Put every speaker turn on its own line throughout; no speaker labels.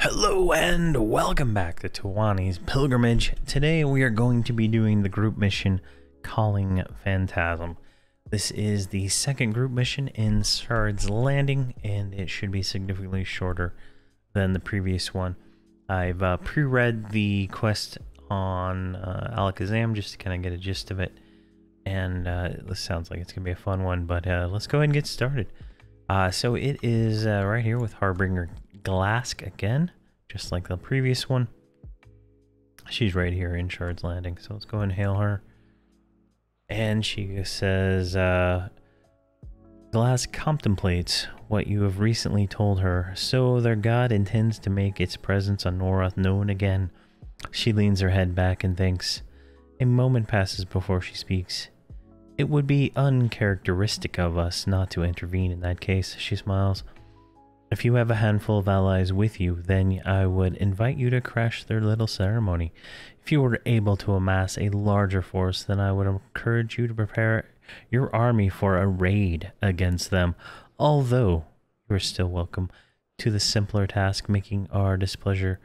Hello and welcome back to Towani's Pilgrimage. Today we are going to be doing the group mission Calling Phantasm. This is the second group mission in Shard's Landing and it should be significantly shorter than the previous one. I've pre-read the quest on Alakazam just to kind of get a gist of it, and this sounds like it's going to be a fun one, but let's go ahead and get started. So it is right here with Harbinger Glask again, just like the previous one. She's right here in Shard's Landing, so let's go and hail her. And she says, Glass contemplates what you have recently told her, so their god intends to make its presence on Norath known again. She leans her head back and thinks. A moment passes before she speaks. It would be uncharacteristic of us not to intervene in that case, she smiles. If you have a handful of allies with you, then I would invite you to crash their little ceremony. If you were able to amass a larger force, then I would encourage you to prepare your army for a raid against them, although you are still welcome to the simpler task, making our displeasure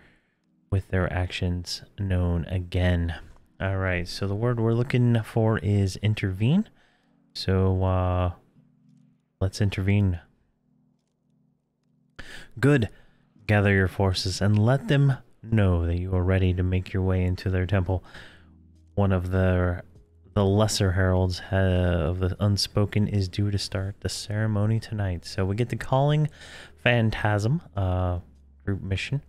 with their actions known again. Alright, so the word we're looking for is intervene. So, let's intervene. Good. Gather your forces and let them know that you are ready to make your way into their temple. One of the lesser heralds of the Unspoken is due to start the ceremony tonight. So we get the Calling Phantasm group mission.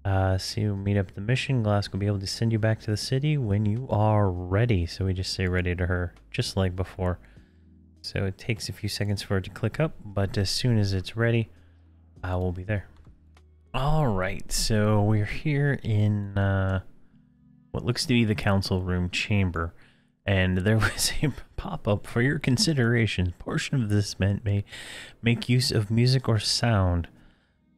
So you meet up at the mission. Glass will be able to send you back to the city when you are ready. So we just say ready to her, just like before. So it takes a few seconds for it to click up, but as soon as it's ready, I will be there. Alright, so we're here in what looks to be the council room chamber. And there was a pop-up for your consideration. Portion of this event may make use of music or sound.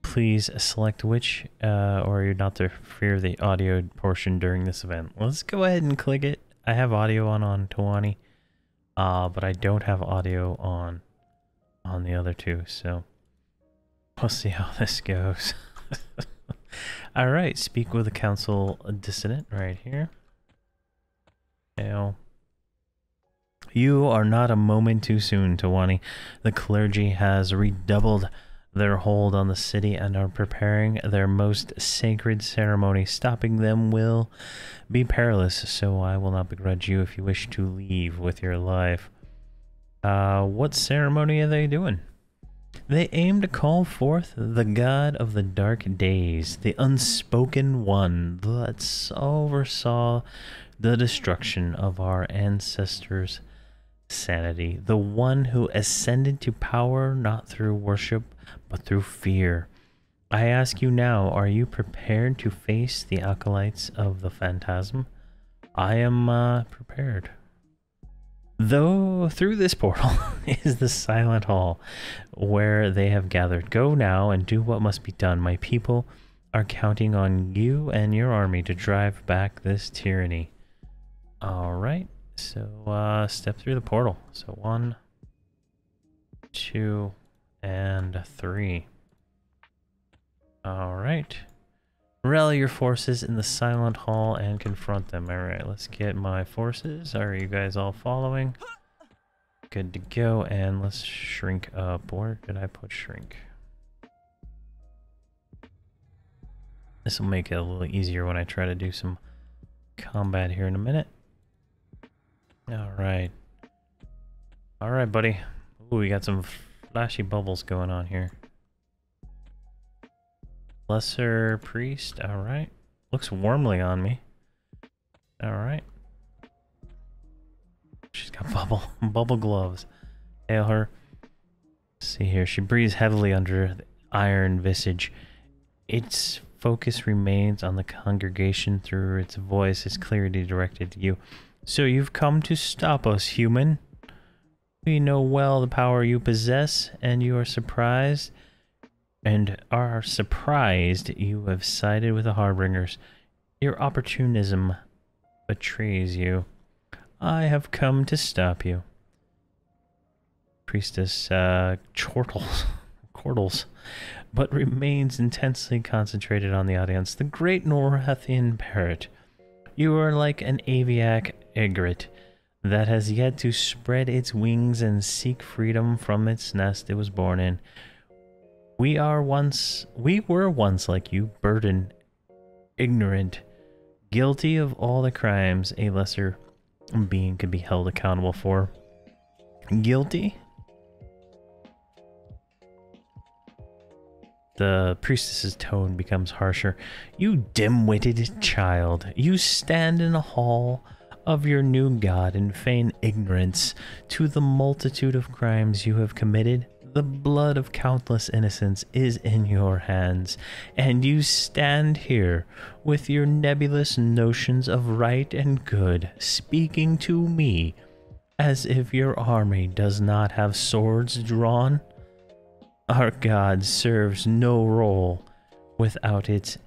Please select which, or you're not to fear the audio portion during this event. Let's go ahead and click it. I have audio on Towani, but I don't have audio on the other two, so we'll see how this goes. Alright, speak with the council dissident right here. Hail. You are not a moment too soon, Towani. The clergy has redoubled their hold on the city and are preparing their most sacred ceremony. Stopping them will be perilous, so I will not begrudge you if you wish to leave with your life. What ceremony are they doing? They aim to call forth the god of the dark days, the Unspoken One that oversaw the destruction of our ancestors' sanity, the one who ascended to power not through worship but through fear. I ask you now, are you prepared to face the acolytes of the Phantasm? I am prepared. Though through this portal is the silent hall where they have gathered. Go now and do what must be done. My people are counting on you and your army to drive back this tyranny. Alright, so step through the portal. So 1, 2, and 3. Alright. Rally your forces in the silent hall and confront them. Alright, let's get my forces. Are you guys all following? Good to go, and let's shrink up. Where did I put shrink? This will make it a little easier when I try to do some combat here in a minute. Alright. Alright, buddy. Ooh, we got some flashy bubbles going on here. Lesser priest, alright. Looks warmly on me. Alright. She's got bubble gloves. Hail her. Let's see here. She breathes heavily under the iron visage. Its focus remains on the congregation through its voice is clearly directed to you. So you've come to stop us, human. We know well the power you possess, and you are surprised you have sided with the Harbingers. Your opportunism betrays you. I have come to stop you. Priestess chortles. chordals, but remains intensely concentrated on the audience. The great Norhethian parrot. You are like an aviac egret that has yet to spread its wings and seek freedom from its nest it was born in. We were once like you, burdened, ignorant, guilty of all the crimes a lesser being could be held accountable for. Guilty? The priestess's tone becomes harsher. You dim-witted child, you stand in the hall of your new god and feign ignorance to the multitude of crimes you have committed. The blood of countless innocents is in your hands, and you stand here with your nebulous notions of right and good, speaking to me as if your army does not have swords drawn. Our God serves no role without its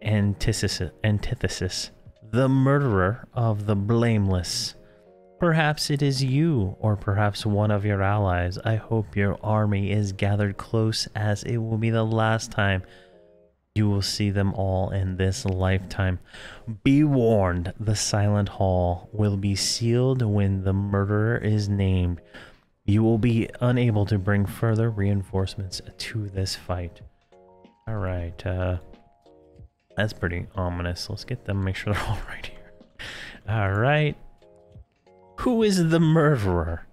antithesis, the murderer of the blameless. Perhaps it is you, or perhaps one of your allies. I hope your army is gathered close, as it will be the last time you will see them all in this lifetime. Be warned, the silent hall will be sealed when the murderer is named. You will be unable to bring further reinforcements to this fight. Alright, that's pretty ominous. Let's get them, make sure they're all right here. Alright. Who is the murderer?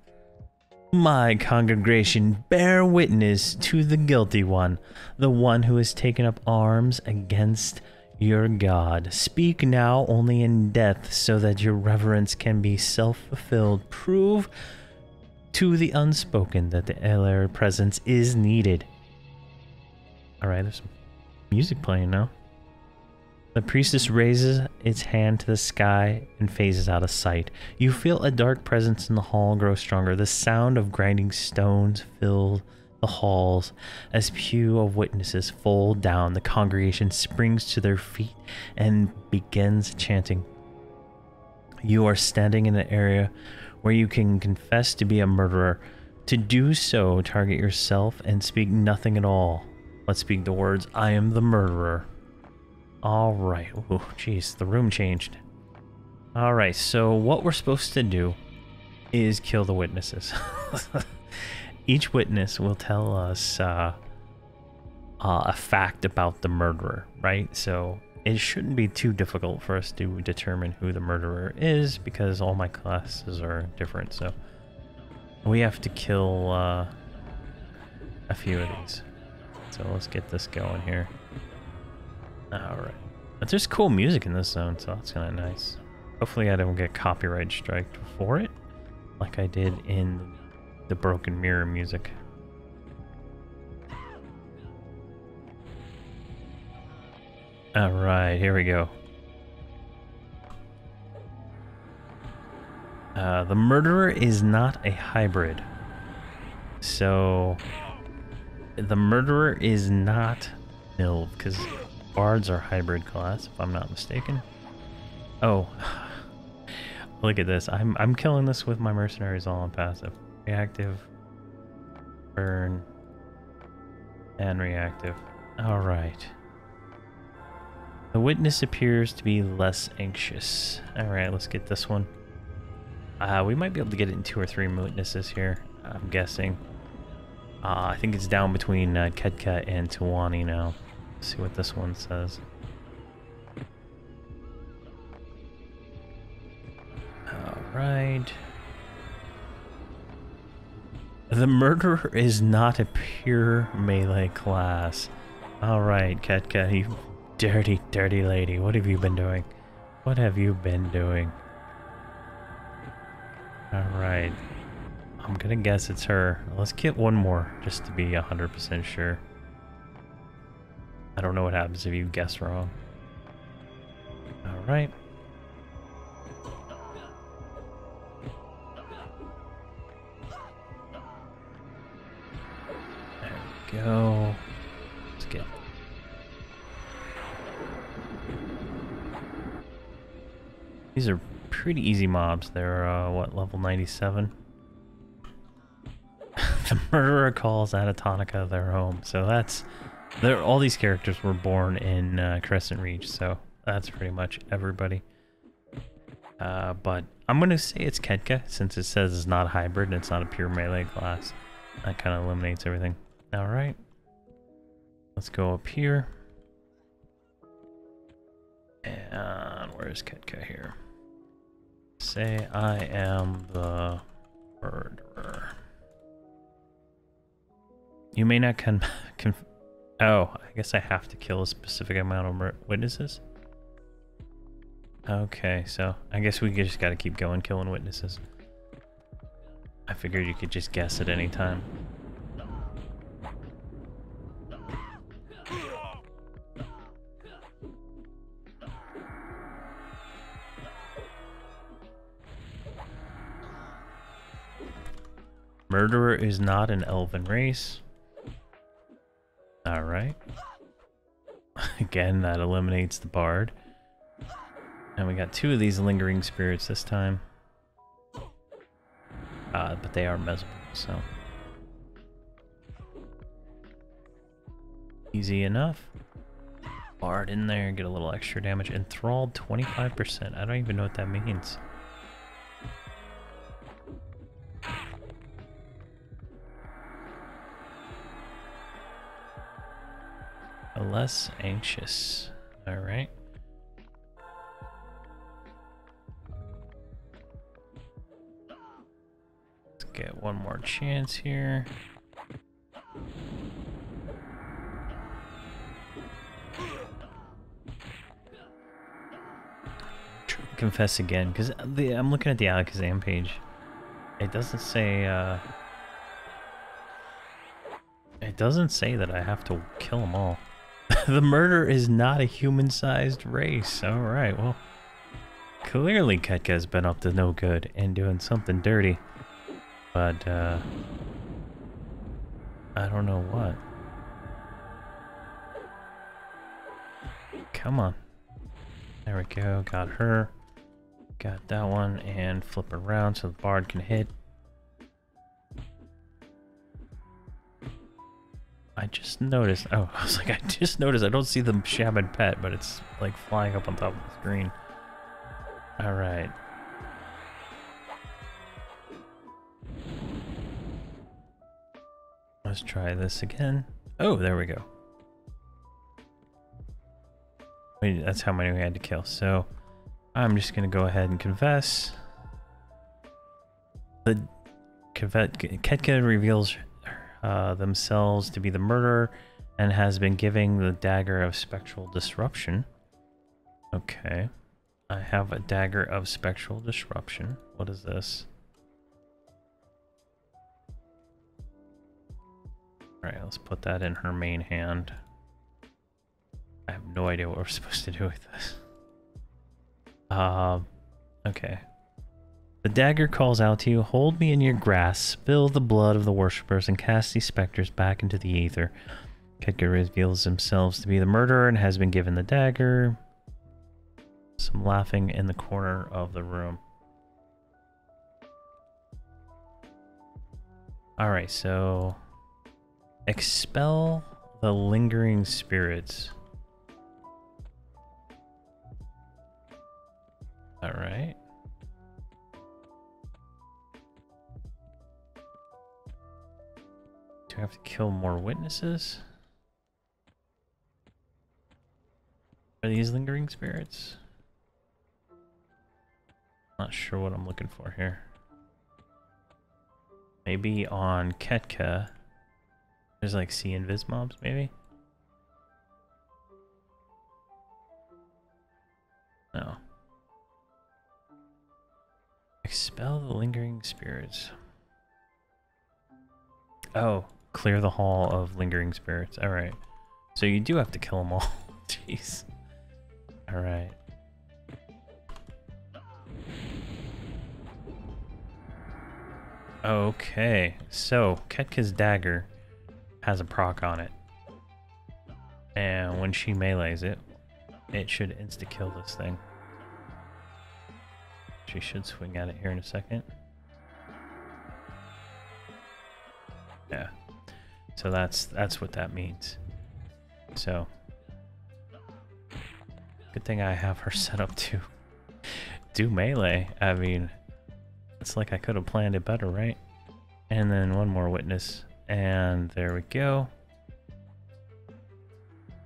My congregation, bear witness to the guilty one, the one who has taken up arms against your God. Speak now only in death, so that your reverence can be self-fulfilled. Prove to the unspoken that the Eller presence is needed. Alright, there's some music playing now. The priestess raises its hand to the sky and phases out of sight. You feel a dark presence in the hall grow stronger. The sound of grinding stones fills the halls as pew of witnesses fold down. The congregation springs to their feet and begins chanting. You are standing in an area where you can confess to be a murderer. To do so, target yourself and speak nothing at all. Let's speak the words, I am the murderer. Alright. Oh, jeez, the room changed. Alright, so what we're supposed to do is kill the witnesses. Each witness will tell us a fact about the murderer, right? So it shouldn't be too difficult for us to determine who the murderer is, because all my classes are different, so we have to kill a few of these. So let's get this going here. Alright. But there's cool music in this zone, so that's kind of nice. Hopefully I don't get copyright striked for it, like I did in the Broken Mirror music. Alright, here we go. The murderer is not a hybrid. So the murderer is not nil, because bards are hybrid class, if I'm not mistaken. Oh, look at this. I'm killing this with my mercenaries all on passive. Reactive, burn, and reactive. Alright. The witness appears to be less anxious. Alright, let's get this one. We might be able to get it in 2 or 3 witnesses here, I'm guessing. I think it's down between Kedka and Towani now. Let's see what this one says. Alright. The murderer is not a pure melee class. Alright, Ketka, you dirty, dirty lady. What have you been doing? What have you been doing? Alright. I'm gonna guess it's her. Let's get one more, just to be 100% sure. I don't know what happens if you guess wrong. Alright. There we go. Let's get... These are pretty easy mobs. They're, what, level 97? The murderer calls Atatonica their home. So that's... all these characters were born in Crescent Reach, so that's pretty much everybody. But I'm going to say it's Ketka, since it says it's not a hybrid and it's not a pure melee class. That kind of eliminates everything. Alright. Let's go up here. And where's Ketka here? Say I am the murderer. You may not oh, I guess I have to kill a specific amount of witnesses? Okay, so I guess we just gotta keep going killing witnesses. I figured you could just guess at any time. Murderer is not an elven race. Alright. Again, that eliminates the bard. And we got 2 of these lingering spirits this time. But they are miserable, so. Easy enough. Bard in there, get a little extra damage. Enthralled 25%. I don't even know what that means. Less anxious. Alright. Let's get one more chance here. Confess again, because I'm looking at the Alakazam page. It doesn't say that I have to kill them all. The murderer is not a human-sized race. Alright, well, clearly Ketka's been up to no good and doing something dirty. But, I don't know what. Come on. There we go, got her. Got that one, and flip around so the bard can hit. I just noticed, oh, I was like, I just noticed I don't see the shaman pet, but it's like flying up on top of the screen. Alright. Let's try this again. Oh, there we go. Wait, that's how many we had to kill. So, I'm just going to go ahead and confess. Ketka reveals themselves to be the murderer and has been giving the dagger of spectral disruption. Okay. I have a dagger of spectral disruption. What is this? Alright, let's put that in her main hand. I have no idea what we're supposed to do with this. Okay. The dagger calls out to you, hold me in your grasp, spill the blood of the worshippers, and cast these specters back into the aether. Ketka reveals themselves to be the murderer and has been given the dagger. Some laughing in the corner of the room. Alright, so... expel the lingering spirits. Alright. Do I have to kill more witnesses? Are these lingering spirits? Not sure what I'm looking for here. Maybe on Ketka. There's like sea invis mobs, maybe? No. Expel the lingering spirits. Oh, clear the hall of lingering spirits. Alright. So you do have to kill them all. Jeez. Alright. Okay. So, Ketka's dagger has a proc on it. And when she melees it, it should insta-kill this thing. She should swing at it here in a second. Yeah. So that's what that means. So good thing I have her set up to do melee. I mean, it's like I could have planned it better, right? And then one more witness, and there we go.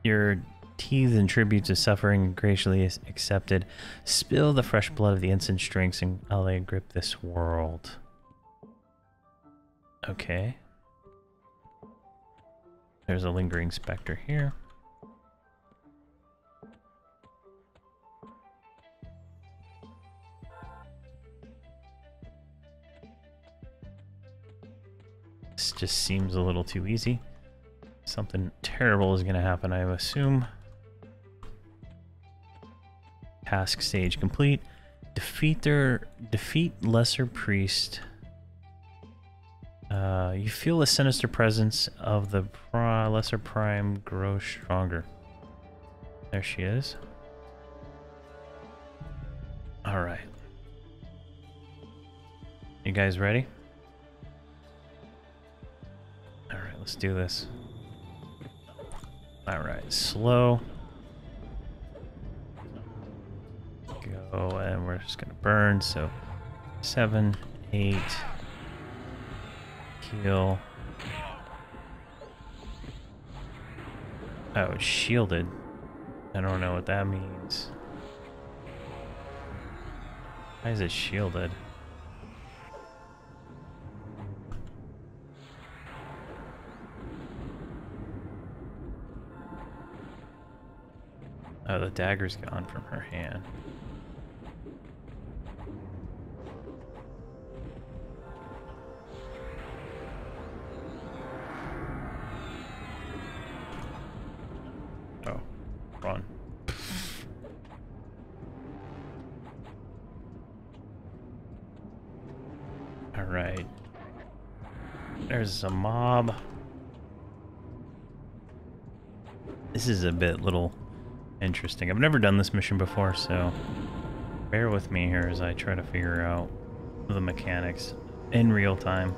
Your teeth and tributes of suffering graciously accepted. Spill the fresh blood of the innocent strengths and ally grip this world. Okay. There's a lingering specter here. This just seems a little too easy. Something terrible is going to happen, I assume. Task stage complete. Defeat lesser priest. You feel the sinister presence of the lesser prime grow stronger. There she is. All right. You guys ready? All right, let's do this. All right, slow. Go, and we're just gonna burn. So 7, 8. Heal. Oh, it's shielded. I don't know what that means. Why is it shielded? Oh, the dagger's gone from her hand. Oh, run. All right. There's a mob. This is a bit little interesting. I've never done this mission before, so bear with me here as I try to figure out the mechanics in real time.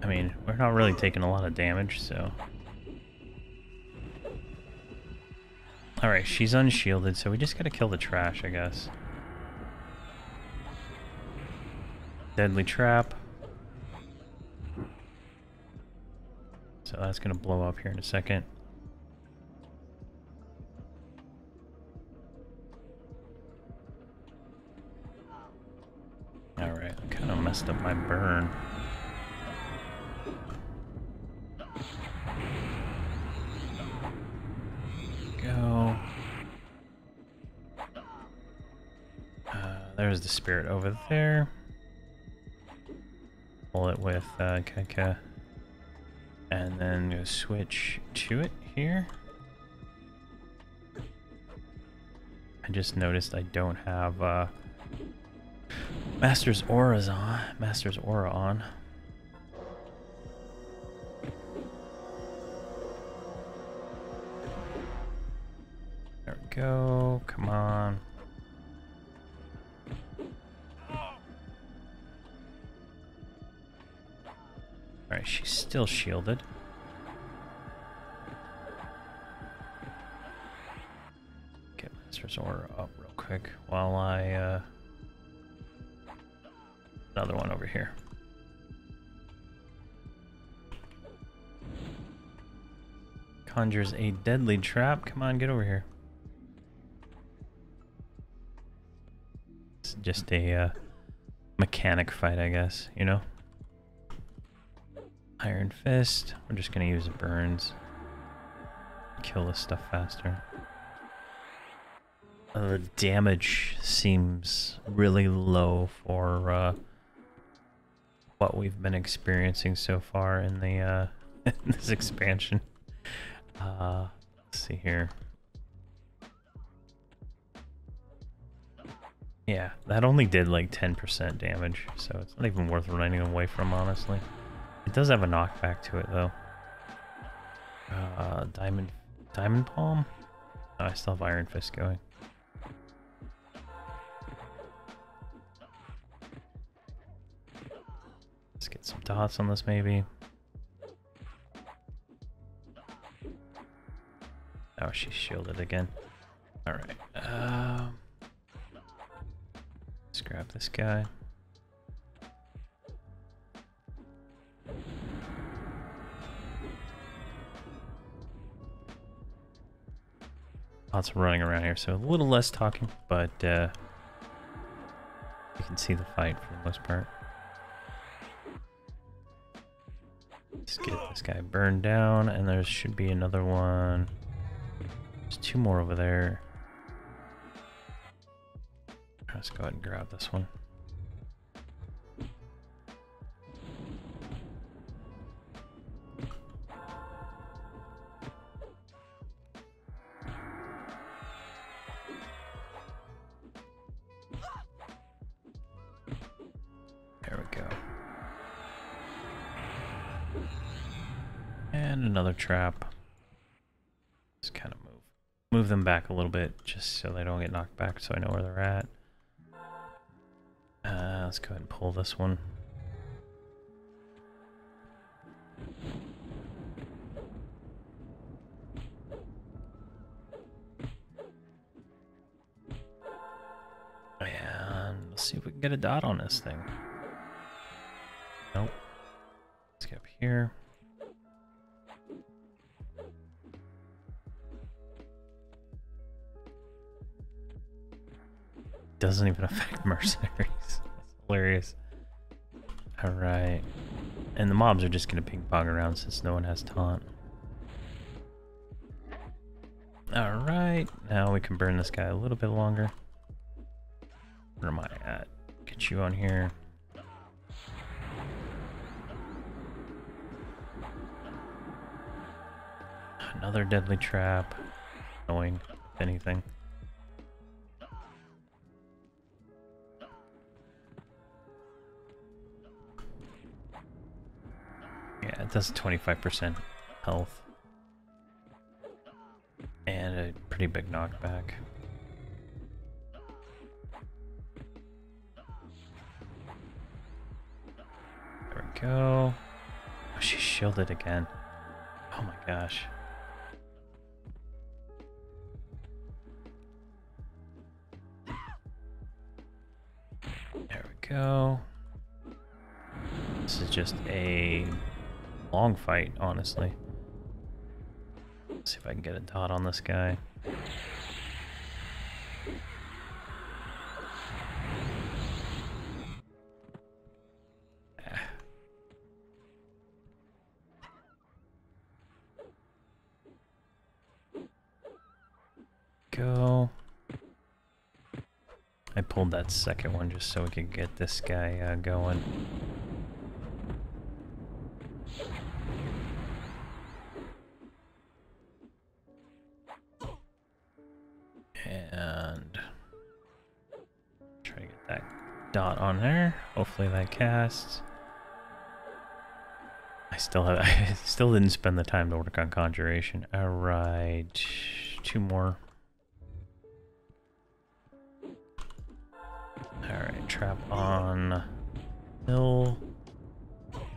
I mean, we're not really taking a lot of damage, so... Alright, she's unshielded, so we just gotta kill the trash, I guess. Deadly trap. So that's gonna blow up here in a second. Alright, I kind of messed up my burn. Go. There's the spirit over there. Pull it with Keka. And then go switch to it here. I just noticed I don't have Master's Aura on. There we go. Come on. Alright, she's still shielded. Get Master's Aura up real quick while I another one over here. Conjures a deadly trap. Come on, get over here. It's just a mechanic fight, I guess, you know? Iron Fist. We're just gonna use burns. Kill this stuff faster. The damage seems really low for what we've been experiencing so far in the in this expansion. Let's see here. Yeah, that only did like 10% damage, so it's not even worth running away from, honestly. It does have a knockback to it, though. Diamond Palm? Oh, I still have Iron Fist going. Let's get some dots on this maybe. Oh, she's shielded again. Alright. Let's grab this guy. Lots of running around here, so a little less talking, but you can see the fight for the most part. Let's get this guy burned down, and there should be another one. There's two more over there. Let's go ahead and grab this one. There we go. And another trap. Just kind of move them back a little bit just so they don't get knocked back, so I know where they're at. Let's go ahead and pull this one. And let's see if we can get a dot on this thing. Nope. Let's get up here. Doesn't even affect mercenaries. That's hilarious. Alright. And the mobs are just gonna ping pong around since no one has taunt. Alright. Now we can burn this guy a little bit longer. Where am I at? Get you on here. Another deadly trap. Annoying, if anything. Yeah, it does 25% health. And a pretty big knockback. There we go. Oh, she's shielded again. Oh my gosh. There we go. This is just a long fight, honestly. Let's see if I can get a dot on this guy. Go. I pulled that second one just so we could get this guy going. And try to get that dot on there. Hopefully that casts. I still didn't spend the time to work on conjuration. All right, two more. All right, trap on hill,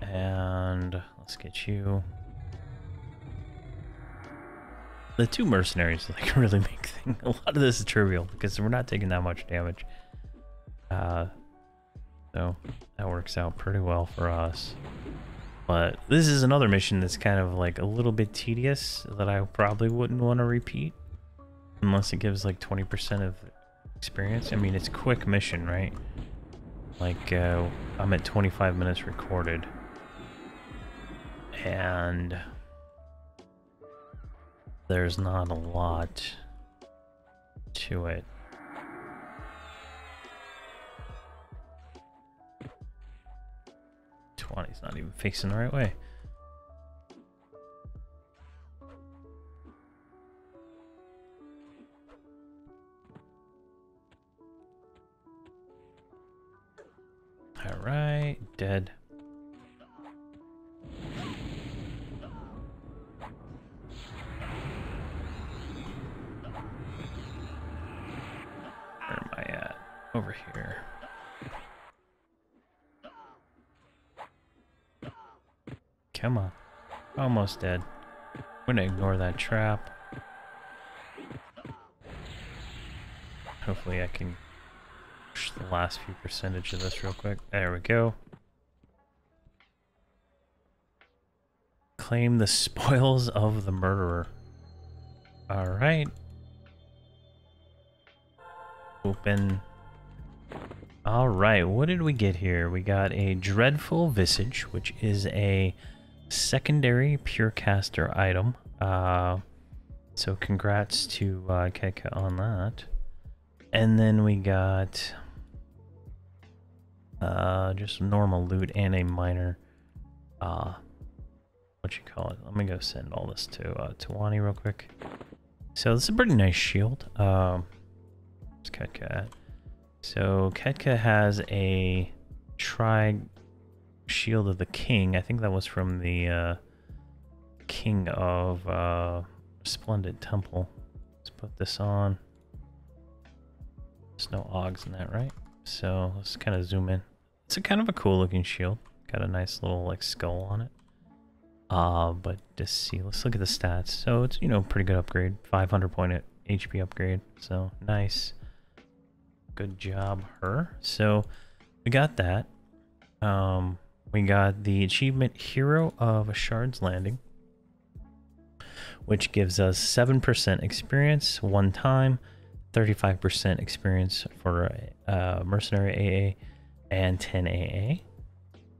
and let's get you. The two mercenaries like really make things. A lot of this is trivial because we're not taking that much damage. So that works out pretty well for us. But this is another mission that's kind of like a little bit tedious that I probably wouldn't want to repeat unless it gives like 20% of experience. I mean, it's a quick mission, right? Like I'm at 25 minutes recorded, and there's not a lot to it. Towani's not even facing the right way. All right, dead. Where am I at? Over here. Come on. Almost dead. I'm gonna ignore that trap. Hopefully I can push the last few percentage of this real quick. There we go. Claim the spoils of the murderer. Alright. Open. Alright, what did we get here? We got a Dreadful Visage, which is a secondary Purecaster item. So congrats to Keka on that. And then we got just normal loot and a minor what you call it? Let me go send all this to Towani real quick. So this is a pretty nice shield. Where's Ketka at? So Ketka has a Shield of the King. I think that was from the King of Splendid Temple. Let's put this on. There's no Augs in that, right? So let's kind of zoom in. It's a kind of a cool looking shield. Got a nice little like skull on it. But just see, let's look at the stats. So it's, you know, pretty good upgrade. 500 point HP upgrade. So nice. Good job, her. So we got that. We got the achievement Hero of a Shard's Landing, which gives us 7% experience one time, 35% experience for Mercenary AA, and 10 AA.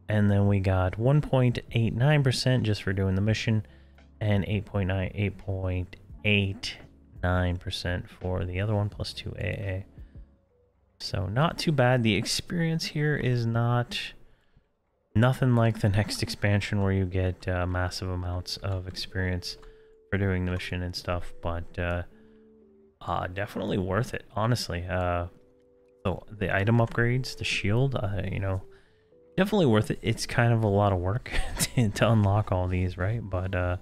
And then we got 1.89% just for doing the mission, and 8.89% for the other one, plus 2 AA. So not too bad. The experience here is nothing like the next expansion where you get massive amounts of experience for doing the mission and stuff, but definitely worth it, honestly. So the item upgrades, the shield, you know, definitely worth it. It's kind of a lot of work to unlock all these, right? But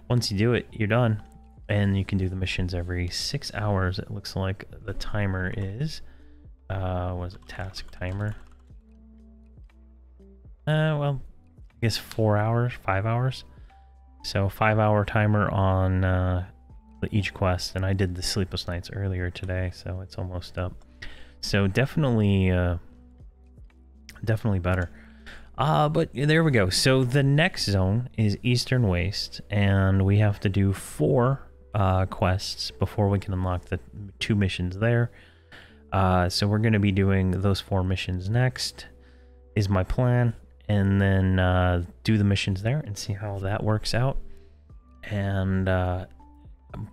once you do it, you're done, and you can do the missions every 6 hours. It looks like the timer is. What is it? Task timer. Well, I guess 4 hours, 5 hours. So 5-hour timer on each quest, and I did the Sleepless Nights earlier today, so it's almost up. So definitely, definitely better. But there we go. So the next zone is Eastern Waste, and we have to do 4 quests before we can unlock the 2 missions there. So we're going to be doing those 4 missions next, is my plan, and then do the missions there and see how that works out. And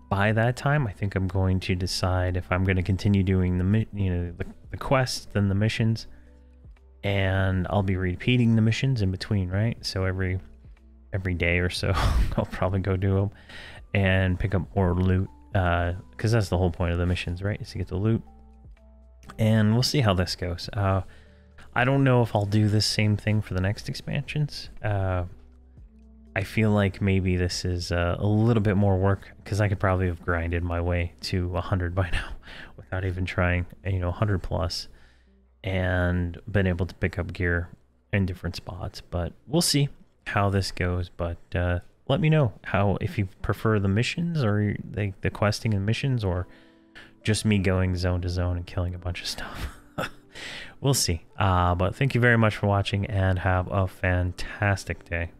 by that time, I think I'm going to decide if I'm going to continue doing the quests, then the missions, and I'll be repeating the missions in between, right? So every day or so, I'll probably go do them and pick up more loot, because that's the whole point of the missions, right? Is to get the loot. And we'll see how this goes. I don't know if I'll do the same thing for the next expansions. I feel like maybe this is a little bit more work, because I could probably have grinded my way to 100 by now without even trying, 100 plus, and been able to pick up gear in different spots. But we'll see how this goes. But let me know if you prefer the missions or the questing and missions, or just me going zone to zone and killing a bunch of stuff. We'll see. But thank you very much for watching, and have a fantastic day.